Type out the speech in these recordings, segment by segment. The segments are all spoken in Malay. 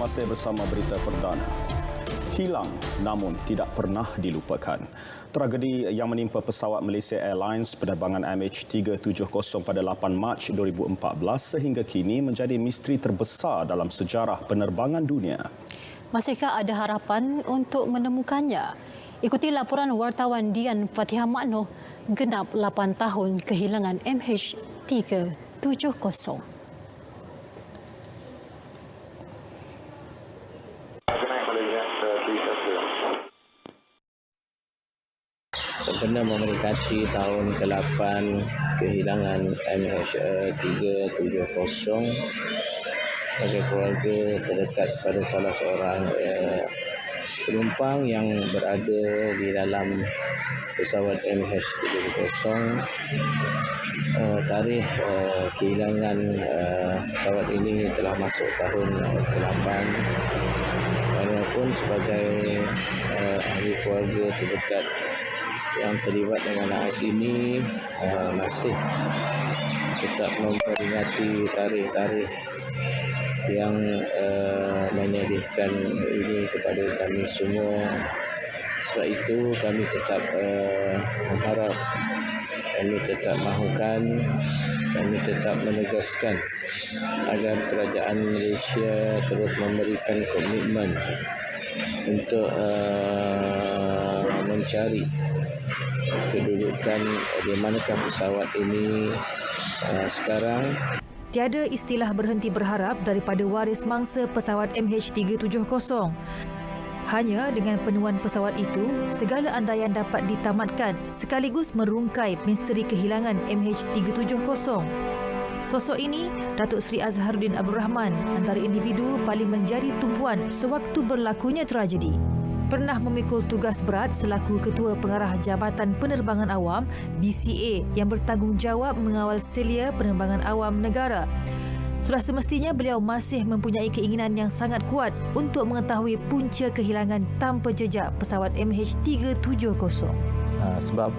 masih bersama berita perdana. Hilang namun tidak pernah dilupakan. Tragedi yang menimpa pesawat Malaysia Airlines penerbangan MH370 pada 8 Mac 2014 sehingga kini menjadi misteri terbesar dalam sejarah penerbangan dunia. Masihkah ada harapan untuk menemukannya? Ikuti laporan wartawan Dian Fatihah Maknoh, genap 8 tahun kehilangan MH370. Benar memperingati tahun ke-8 kehilangan MH370 sebagai keluarga terdekat pada salah seorang penumpang yang berada di dalam pesawat MH370. Tarikh kehilangan pesawat ini telah masuk tahun ke-8. Walaupun sebagai ahli keluarga terdekat yang terlibat dengan naas ini masih tetap memperingati tarikh-tarikh yang menyedihkan ini kepada kami semua. Sebab itu kami tetap mengharap, kami tetap mahukan, kami tetap menegaskan agar kerajaan Malaysia terus memberikan komitmen untuk mencari kedudukan di manakah pesawat ini sekarang. Tiada istilah berhenti berharap daripada waris mangsa pesawat MH370. Hanya dengan penemuan pesawat itu, segala andaian dapat ditamatkan sekaligus merungkai misteri kehilangan MH370. Sosok ini, Datuk Seri Azharuddin Abdul Rahman, antara individu paling menjadi tumpuan sewaktu berlakunya tragedi. Pernah memikul tugas berat selaku Ketua Pengarah Jabatan Penerbangan Awam DCA yang bertanggungjawab mengawal selia penerbangan awam negara. Sudah semestinya beliau masih mempunyai keinginan yang sangat kuat untuk mengetahui punca kehilangan tanpa jejak pesawat MH370. Sebab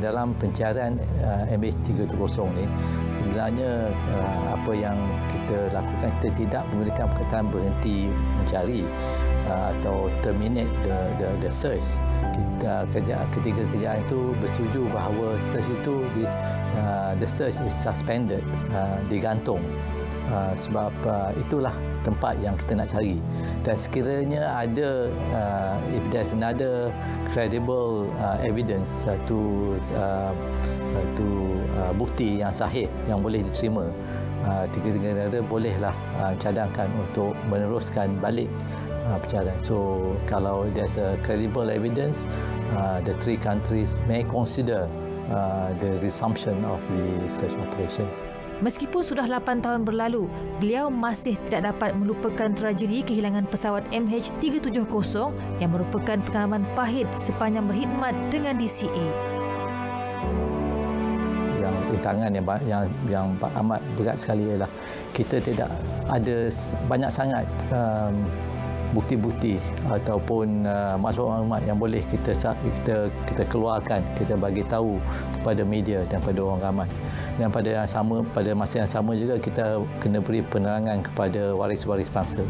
dalam pencarian MH370 ni sebenarnya apa yang kita lakukan, kita tidak menggunakan perkataan berhenti mencari atau terminate the search. Ketiga kerjaan itu bersetuju bahawa search itu the search is suspended, digantung. Sebab itulah tempat yang kita nak cari. Dan sekiranya ada if there's another credible evidence, satu bukti yang sahih yang boleh diterima, tiga negara bolehlah cadangkan untuk meneruskan balik pencarian. So kalau there's a credible evidence, the three countries may consider the resumption of the search operations. Meskipun sudah 8 tahun berlalu, beliau masih tidak dapat melupakan tragedi kehilangan pesawat MH370 yang merupakan pengalaman pahit sepanjang berkhidmat dengan DCA. Yang rintangan yang amat berat sekali ialah kita tidak ada banyak sangat bukti-bukti ataupun maklumat yang boleh kita keluarkan, kita bagi tahu kepada media dan pada orang ramai. Dan pada masa yang sama juga kita kena beri penerangan kepada waris-waris bangsa.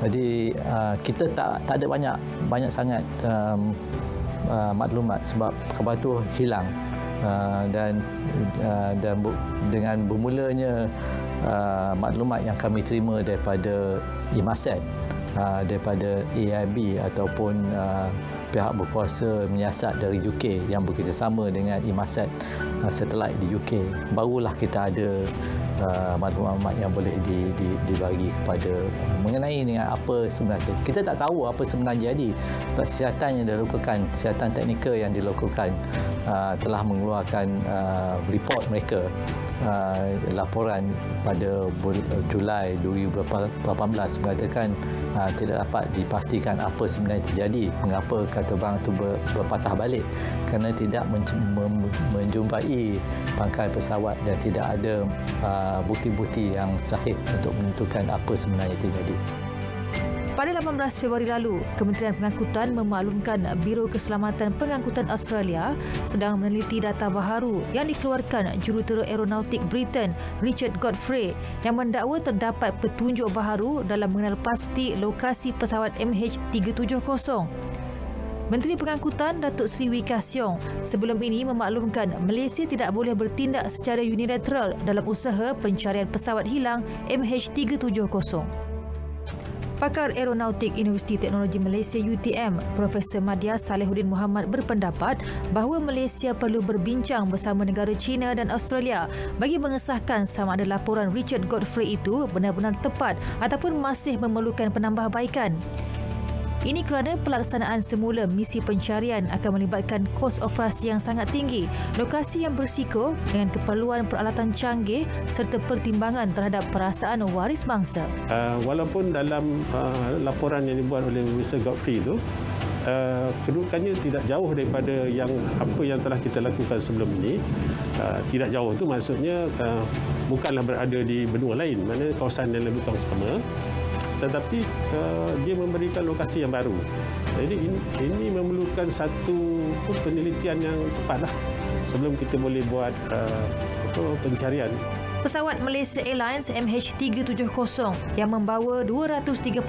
Jadi kita tak ada banyak sangat maklumat sebab khabar itu hilang. Dan dengan bermulanya maklumat yang kami terima daripada IMASET, daripada AIB ataupun pihak berkuasa menyiasat dari UK yang bekerjasama dengan IMASET satelit di UK, barulah kita ada maklumat yang boleh dibagi kepada mengenai dengan apa sebenarnya. Kita tak tahu apa sebenarnya jadi. Siasatan yang dilakukan, siasatan teknikal yang dilakukan telah mengeluarkan report mereka, laporan pada Julai 2018 mengatakan tidak dapat dipastikan apa sebenarnya terjadi, mengapa penerbangan itu berpatah balik, kerana tidak menjumpai pangkai pesawat dan tidak ada bukti-bukti yang sahih untuk menentukan apa sebenarnya terjadi. Pada 18 Februari lalu, Kementerian Pengangkutan memaklumkan Biro Keselamatan Pengangkutan Australia sedang meneliti data baharu yang dikeluarkan Jurutera Aeronautik Britain Richard Godfrey yang mendakwa terdapat petunjuk baharu dalam mengenal pasti lokasi pesawat MH370. Menteri Pengangkutan Datuk Seri Wee Ka Siong sebelum ini memaklumkan Malaysia tidak boleh bertindak secara unilateral dalam usaha pencarian pesawat hilang MH370. Pakar Aeronautik Universiti Teknologi Malaysia UTM, Profesor Madya Salehuddin Muhammad berpendapat bahawa Malaysia perlu berbincang bersama negara China dan Australia bagi mengesahkan sama ada laporan Richard Godfrey itu benar-benar tepat ataupun masih memerlukan penambahbaikan. Ini kerana pelaksanaan semula misi pencarian akan melibatkan kos operasi yang sangat tinggi, lokasi yang berisiko dengan keperluan peralatan canggih serta pertimbangan terhadap perasaan waris bangsa. Walaupun dalam laporan yang dibuat oleh Mr. Godfrey itu, kedudukannya tidak jauh daripada apa yang telah kita lakukan sebelum ini. Tidak jauh itu maksudnya bukanlah berada di benua lain, mana kawasan yang lebih kurang sama. Tetapi dia memberikan lokasi yang baru. Jadi ini memerlukan satu penelitian yang tepatlah sebelum kita boleh buat pencarian. Pesawat Malaysia Airlines MH370 yang membawa 239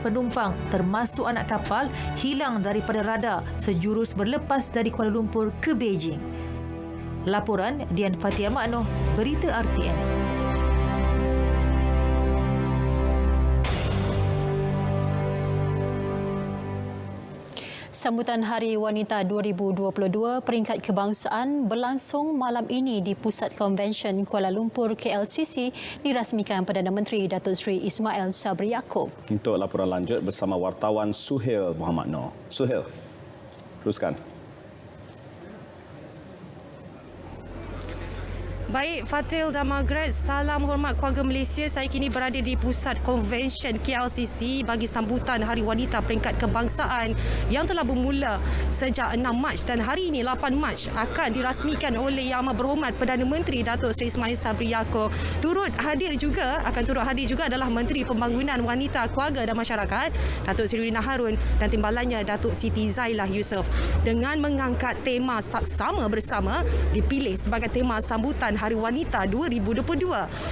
penumpang termasuk anak kapal hilang daripada radar sejurus berlepas dari Kuala Lumpur ke Beijing. Laporan Dian Fatia Maknoh, Berita RTM. Sambutan Hari Wanita 2022 peringkat kebangsaan berlangsung malam ini di Pusat Konvensyen Kuala Lumpur KLCC dirasmikan Perdana Menteri Datuk Seri Ismail Sabri Yaakob. Untuk laporan lanjut bersama wartawan Suhail Muhammad Noor. Suhail, teruskan. Baik, Fatil dan Margaret, salam hormat keluarga Malaysia. Saya kini berada di Pusat Konvensyen KLCC bagi sambutan Hari Wanita Peringkat Kebangsaan yang telah bermula sejak 6 Mac dan hari ini 8 Mac akan dirasmikan oleh Yang Amat Berhormat Perdana Menteri Datuk Seri Ismail Sabri Yaakob. Akan turut hadir juga adalah Menteri Pembangunan Wanita, Keluarga dan Masyarakat Datuk Seri Rina Harun dan timbalannya Datuk Siti Zailah Yusof dengan mengangkat tema Saksama Bersama dipilih sebagai tema sambutan Hari Wanita 2022,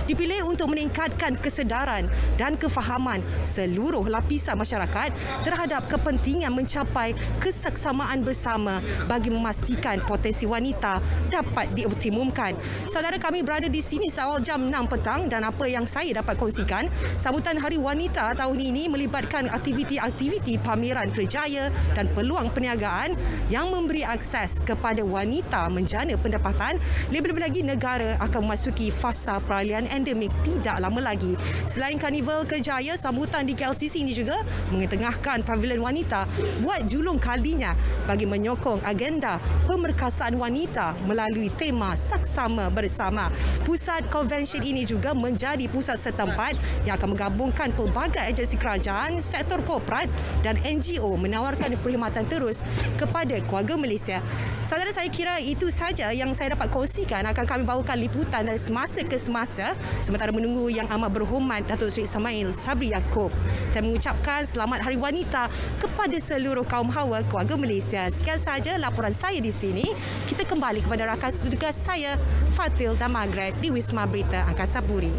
dipilih untuk meningkatkan kesedaran dan kefahaman seluruh lapisan masyarakat terhadap kepentingan mencapai kesaksamaan bersama bagi memastikan potensi wanita dapat dioptimumkan. Saudara, kami berada di sini seawal jam 6 petang dan apa yang saya dapat kongsikan, sambutan Hari Wanita tahun ini melibatkan aktiviti-aktiviti pameran kerjaya dan peluang perniagaan yang memberi akses kepada wanita menjana pendapatan. Lebih-lebih lagi negara akan memasuki fasa peralihan endemik tidak lama lagi. Selain karnival kerjaya, sambutan di KLCC ini juga mengetengahkan pavilion wanita buat julung kalinya bagi menyokong agenda pemerkasaan wanita melalui tema Saksama Bersama. Pusat konvensyen ini juga menjadi pusat setempat yang akan menggabungkan pelbagai agensi kerajaan, sektor korporat dan NGO menawarkan perkhidmatan terus kepada keluarga Malaysia. Saudara, saya kira itu saja yang saya dapat kongsikan. Akan kami bawakan liputan dari semasa ke semasa sementara menunggu Yang Amat Berhormat Datuk Seri Ismail Sabri Yaakob. Saya mengucapkan selamat Hari Wanita kepada seluruh kaum hawa keluarga Malaysia. Sekian saja laporan saya di sini. Kita kembali kepada rakan tugas saya Fatil dan Margaret di Wisma Berita Angkasa Puri.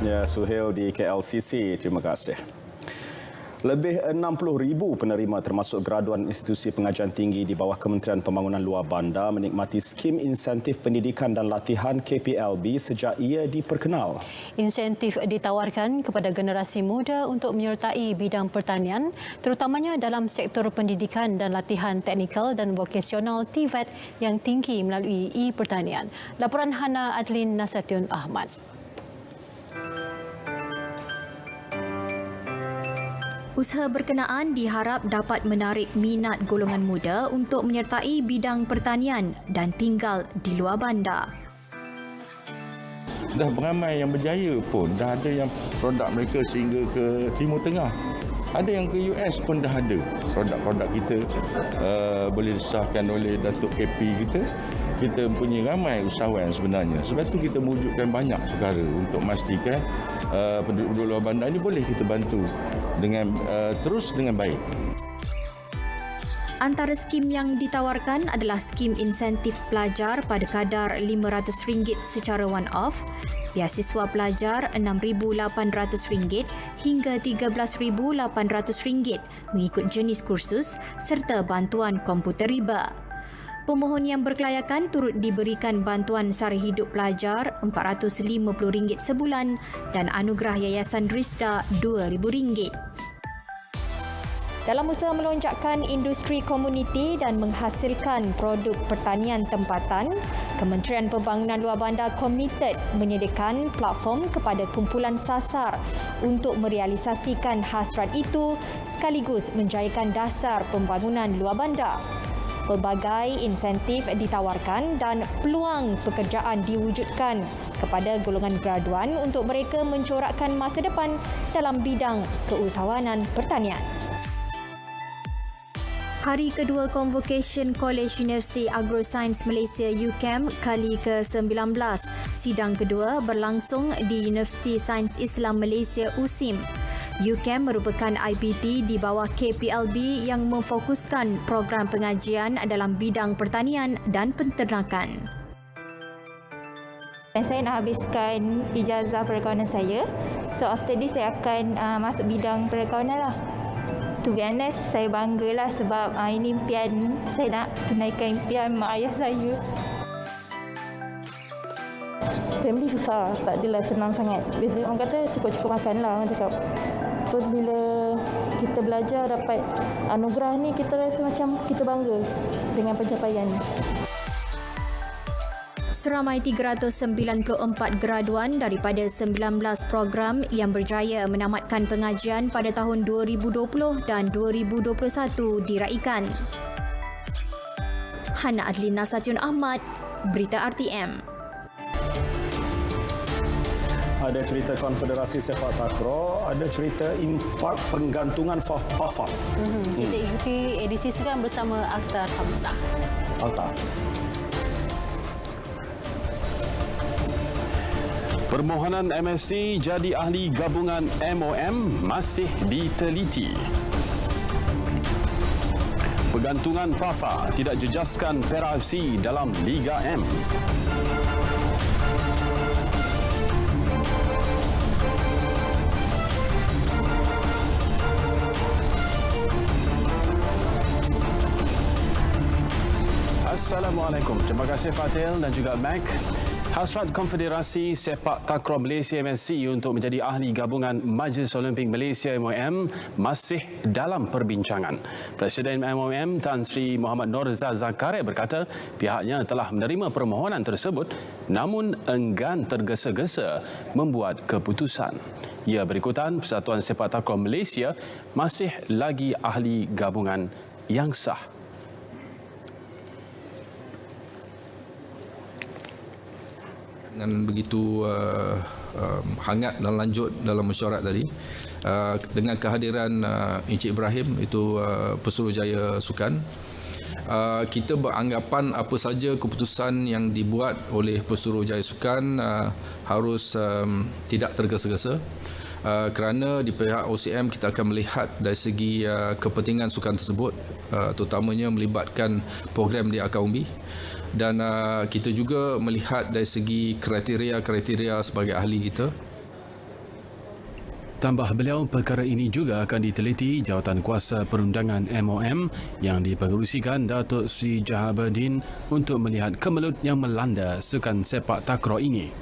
Ya, Suhail di KLCC. Terima kasih. Lebih 60,000 penerima termasuk graduan institusi pengajian tinggi di bawah Kementerian Pembangunan Luar Bandar menikmati skim insentif pendidikan dan latihan KPLB sejak ia diperkenal. Insentif ditawarkan kepada generasi muda untuk menyertai bidang pertanian, terutamanya dalam sektor pendidikan dan latihan teknikal dan vokasional TVET yang tinggi melalui e-pertanian. Laporan Hana Adlin Nasution Ahmad. Usaha berkenaan diharap dapat menarik minat golongan muda untuk menyertai bidang pertanian dan tinggal di luar bandar. Dah beramai yang berjaya pun, dah ada yang produk mereka sehingga ke Timur Tengah. Ada yang ke US pun dah ada. Produk-produk kita boleh disahkan oleh Datuk KP kita kita mempunyai ramai usahawan sebenarnya. Sebab itu kita mewujudkan banyak perkara untuk memastikan penduduk luar bandar ini boleh kita bantu dengan terus dengan baik. Antara skim yang ditawarkan adalah skim insentif pelajar pada kadar RM500 secara one-off, beasiswa pelajar RM6,800 hingga RM13,800 mengikut jenis kursus serta bantuan komputer riba. Pemohon yang berkelayakan turut diberikan bantuan sara hidup pelajar RM450 sebulan dan anugerah Yayasan Rizda RM2,000. Dalam usaha melonjakkan industri komuniti dan menghasilkan produk pertanian tempatan, Kementerian Pembangunan Luar Bandar komited menyediakan platform kepada kumpulan sasar untuk merealisasikan hasrat itu sekaligus menjayakan dasar pembangunan luar bandar. Pelbagai insentif ditawarkan dan peluang pekerjaan diwujudkan kepada golongan graduan untuk mereka mencorakkan masa depan dalam bidang keusahawanan pertanian. Hari kedua Convocation College Universiti Agrosains Malaysia UCAM kali ke-19. Sidang kedua berlangsung di Universiti Sains Islam Malaysia USIM. UCAM merupakan IPT di bawah KPLB yang memfokuskan program pengajian dalam bidang pertanian dan penternakan. Saya nak habiskan ijazah perkawanan saya. So after this saya akan masuk bidang perkawanan lah. To be honest, saya banggalah sebab ini impian, saya nak tunaikan impian mak ayah saya. Family susah, tak adalah senang sangat. Biasanya orang kata cukup-cukup makan lah, orang cakap. So, bila kita belajar dapat anugerah ni, kita rasa macam kita bangga dengan pencapaian ni. Seramai 394 graduan daripada 19 program yang berjaya menamatkan pengajian pada tahun 2020 dan 2021 diraikan. Hana Adlina Satyun Ahmad, Berita RTM. Ada cerita Konfederasi Sepak Takraw, ada cerita impak penggantungan PAFA. Kita ikuti edisi sekarang bersama Akhtar Hamzah. Akhtar. Permohonan MSc jadi ahli gabungan MOM masih diteliti. Pergantungan PAFA tidak jejaskan Perak FC dalam Liga M. Assalamualaikum. Terima kasih Fatil dan juga Mac. Hasrat Konfederasi Sepak Takraw Malaysia MSc untuk menjadi ahli gabungan Majlis Olimpik Malaysia MOM masih dalam perbincangan. Presiden MOM Tan Sri Muhammad Norzal Zakaria berkata pihaknya telah menerima permohonan tersebut namun enggan tergesa-gesa membuat keputusan. Ya, berikutan Persatuan Sepak Takraw Malaysia masih lagi ahli gabungan yang sah. Dengan begitu hangat dan lanjut dalam mesyuarat tadi, dengan kehadiran Encik Ibrahim itu Pesuruhjaya Sukan, kita beranggapan apa saja keputusan yang dibuat oleh Pesuruhjaya Sukan harus tidak tergesa-gesa, kerana di pihak OCM kita akan melihat dari segi kepentingan sukan tersebut, terutamanya melibatkan program di akar umbi. Dan kita juga melihat dari segi kriteria-kriteria sebagai ahli kita. Tambah beliau, perkara ini juga akan diteliti Jawatan Kuasa Perundangan MOM yang dipengerusikan Datuk Sri Jahabuddin untuk melihat kemelut yang melanda sukan sepak takraw ini.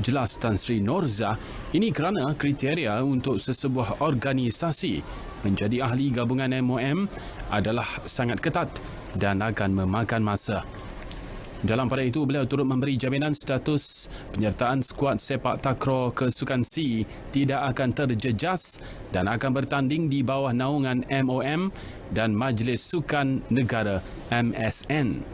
Jelas Tan Sri Norzal, ini kerana kriteria untuk sesebuah organisasi menjadi ahli gabungan MOM adalah sangat ketat dan akan memakan masa. Dalam pada itu, beliau turut memberi jaminan status penyertaan skuad sepak takraw ke Sukan C tidak akan terjejas dan akan bertanding di bawah naungan MOM dan Majlis Sukan Negara MSN.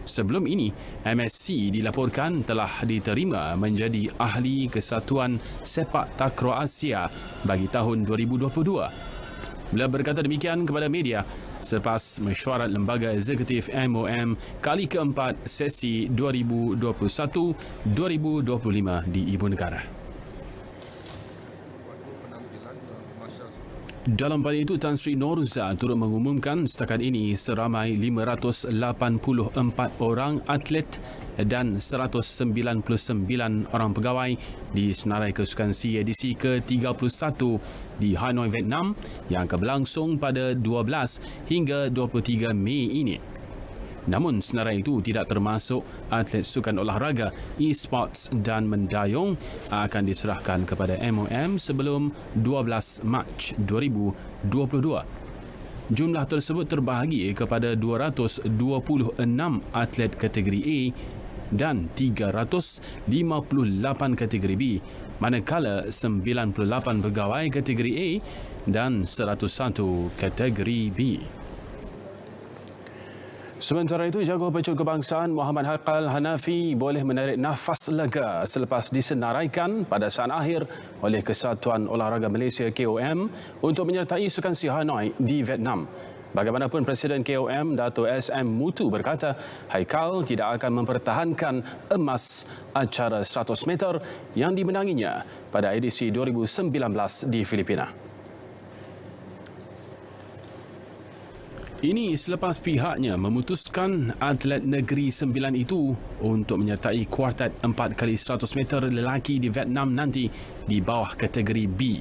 Sebelum ini, MSc dilaporkan telah diterima menjadi ahli Kesatuan Sepak Takraw Asia bagi tahun 2022. Beliau berkata demikian kepada media selepas mesyuarat Lembaga Eksekutif MOM kali keempat sesi 2021-2025 di Ibu Negara. Dalam pada itu, Tan Sri Noruza turut mengumumkan setakat ini seramai 584 orang atlet dan 199 orang pegawai di Senarai Kesukan SEA edisi ke-31 di Hanoi, Vietnam yang akan berlangsung pada 12 hingga 23 Mei ini. Namun senarai itu tidak termasuk atlet sukan olahraga, e-sports dan mendayung akan diserahkan kepada MOM sebelum 12 Mac 2022. Jumlah tersebut terbahagi kepada 226 atlet kategori A dan 358 kategori B, manakala 98 pegawai kategori A dan 101 kategori B. Sementara itu, jago pecul kebangsaan Muhammad Haikal Hanafi boleh menarik nafas lega selepas disenaraikan pada saat akhir oleh Kesatuan Olahraga Malaysia KOM untuk menyertai Sukan SEA Hanoi di Vietnam. Bagaimanapun, Presiden KOM Dato' SM Mutu berkata Haikal tidak akan mempertahankan emas acara 100 meter yang dimenanginya pada edisi 2019 di Filipina. Ini selepas pihaknya memutuskan atlet Negeri Sembilan itu untuk menyertai kuartet 4x100 meter lelaki di Vietnam nanti di bawah kategori B.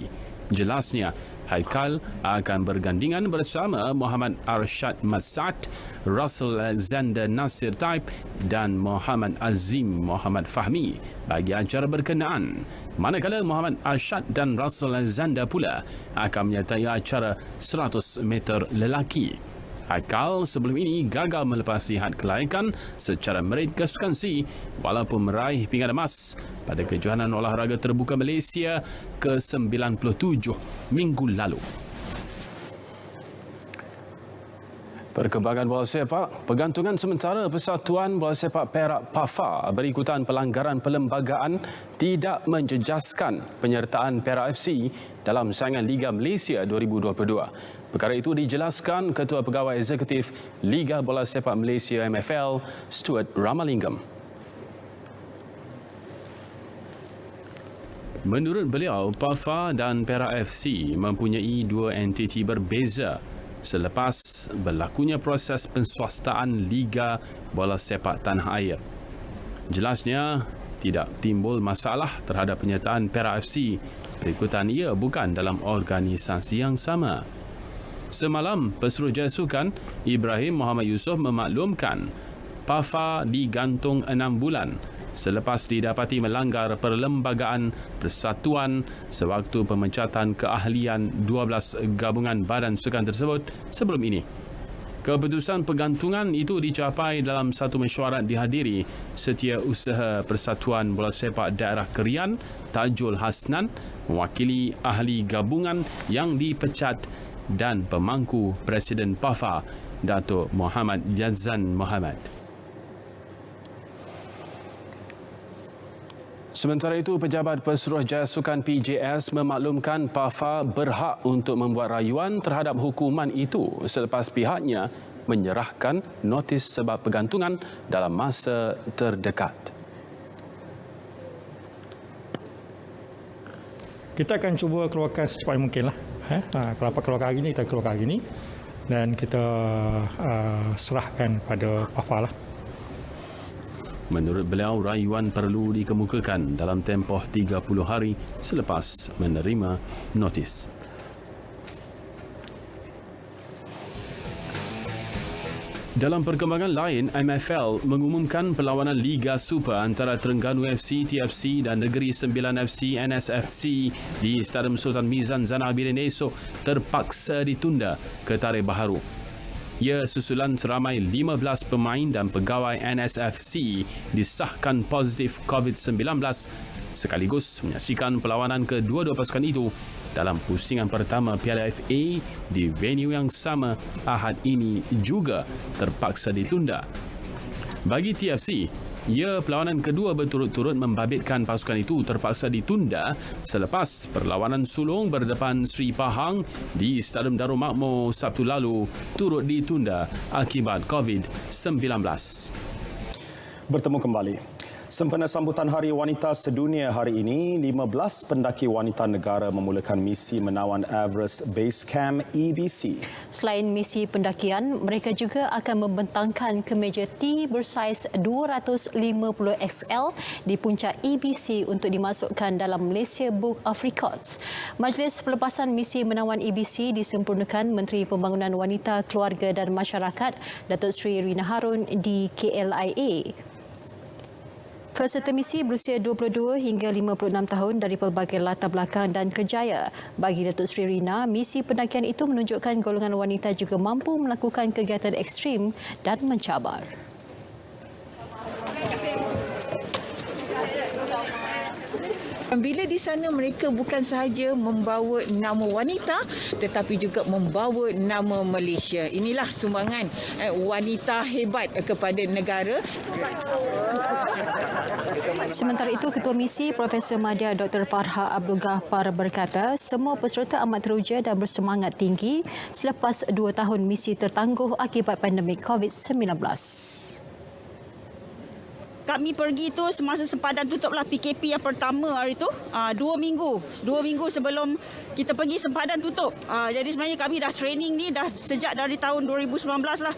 Jelasnya, Haikal akan bergandingan bersama Muhammad Arshad Masat, Russell Alexander Nasir Taib dan Muhammad Azim Muhammad Fahmi bagi acara berkenaan. Manakala Muhammad Arshad dan Russell Alexander pula akan menyertai acara 100 meter lelaki. Haikal sebelum ini gagal melepasi had kelayakan secara merit kesukan SEA walaupun meraih pinggan emas pada kejohanan olahraga terbuka Malaysia ke-97 minggu lalu. Perkembangan bola sepak, pergantungan sementara Persatuan Bola Sepak Perak PAFA berikutan pelanggaran perlembagaan tidak menjejaskan penyertaan Perak FC dalam saingan Liga Malaysia 2022. Perkara itu dijelaskan Ketua Pegawai Eksekutif Liga Bola Sepak Malaysia MFL, Stuart Ramalingam. Menurut beliau, PAFA dan Perak FC mempunyai dua entiti berbeza selepas berlakunya proses penswastaan Liga Bola Sepak Tanah Air. Jelasnya, tidak timbul masalah terhadap penyertaan Perak FC berikutan ia bukan dalam organisasi yang sama. Semalam, Pesuruhjaya Sukan Ibrahim Muhammad Yusof memaklumkan PAFA digantung 6 bulan selepas didapati melanggar perlembagaan persatuan sewaktu pemecatan keahlian 12 gabungan badan sukan tersebut sebelum ini. Keputusan pergantungan itu dicapai dalam satu mesyuarat dihadiri Setiausaha Persatuan Bola Sepak Daerah Kerian Tajul Hasnan, mewakili ahli gabungan yang dipecat dan pemangku Presiden PAFA Dato' Muhammad Jazan Muhammad. Sementara itu, Pejabat Pesuruhjaya Sukan PJS memaklumkan PAFA berhak untuk membuat rayuan terhadap hukuman itu selepas pihaknya menyerahkan notis sebab pergantungan dalam masa terdekat. Kita akan cuba keluarkan secepat mungkin lah. Kalau dapat keluarkan hari ini, kita keluarkan hari ini dan kita serahkan pada PAFA lah. Menurut beliau, rayuan perlu dikemukakan dalam tempoh 30 hari selepas menerima notis. Dalam perkembangan lain, MFL mengumumkan perlawanan Liga Super antara Terengganu FC, TFC dan Negeri Sembilan FC, NSFC di Stadium Sultan Mizan Zainal Abidin esok terpaksa ditunda ke tarikh baharu. Ia susulan seramai 15 pemain dan pegawai NSFC disahkan positif COVID-19 sekaligus menyaksikan perlawanan kedua-dua pasukan itu dalam pusingan pertama Piala FA di venue yang sama Ahad ini juga terpaksa ditunda. Bagi TFC, Perlawanan kedua berturut-turut membabitkan pasukan itu terpaksa ditunda selepas perlawanan sulung berdepan Sri Pahang di Stadium Darul Makmur Sabtu lalu turut ditunda akibat COVID-19. Bertemu kembali. Sempena sambutan Hari Wanita Sedunia hari ini, 15 pendaki wanita negara memulakan misi menawan Everest Base Camp EBC. Selain misi pendakian, mereka juga akan membentangkan kemeja T bersaiz 250 XL di puncak EBC untuk dimasukkan dalam Malaysia Book of Records. Majlis pelepasan misi menawan EBC disempurnakan Menteri Pembangunan Wanita, Keluarga dan Masyarakat, Datuk Seri Rina Harun di KLIA. Peserta misi berusia 22 hingga 56 tahun dari pelbagai latar belakang dan kerjaya. Bagi Datuk Seri Rina, misi pendakian itu menunjukkan golongan wanita juga mampu melakukan kegiatan ekstrim dan mencabar. Bila di sana mereka bukan sahaja membawa nama wanita tetapi juga membawa nama Malaysia. Inilah sumbangan wanita hebat kepada negara. Sementara itu, Ketua Misi Profesor Madya Dr. Farha Abdul Ghaffar berkata semua peserta amat teruja dan bersemangat tinggi selepas 2 tahun misi tertangguh akibat pandemik COVID-19. Kami pergi tu semasa sempadan tutuplah PKP yang pertama hari tu, 2 minggu sebelum kita pergi sempadan tutup. Jadi sebenarnya kami dah training ni dah sejak dari tahun 2019 lah.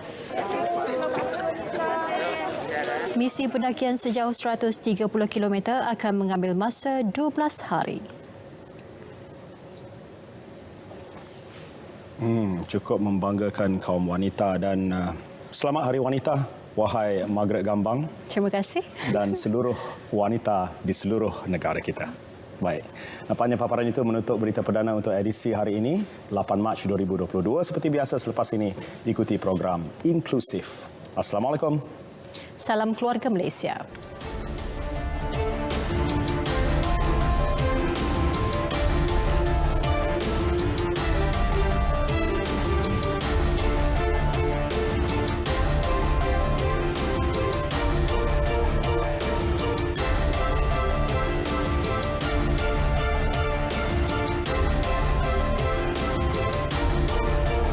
Misi pendakian sejauh 130 km akan mengambil masa 12 hari. Cukup membanggakan kaum wanita dan selamat Hari Wanita. Wahai Margaret Gambang. Terima kasih. Dan seluruh wanita di seluruh negara kita. Baik. Nampaknya paparan itu menutup berita perdana untuk edisi hari ini, 8 Mac 2022. Seperti biasa selepas ini, ikuti program Inklusif. Assalamualaikum. Salam keluarga Malaysia.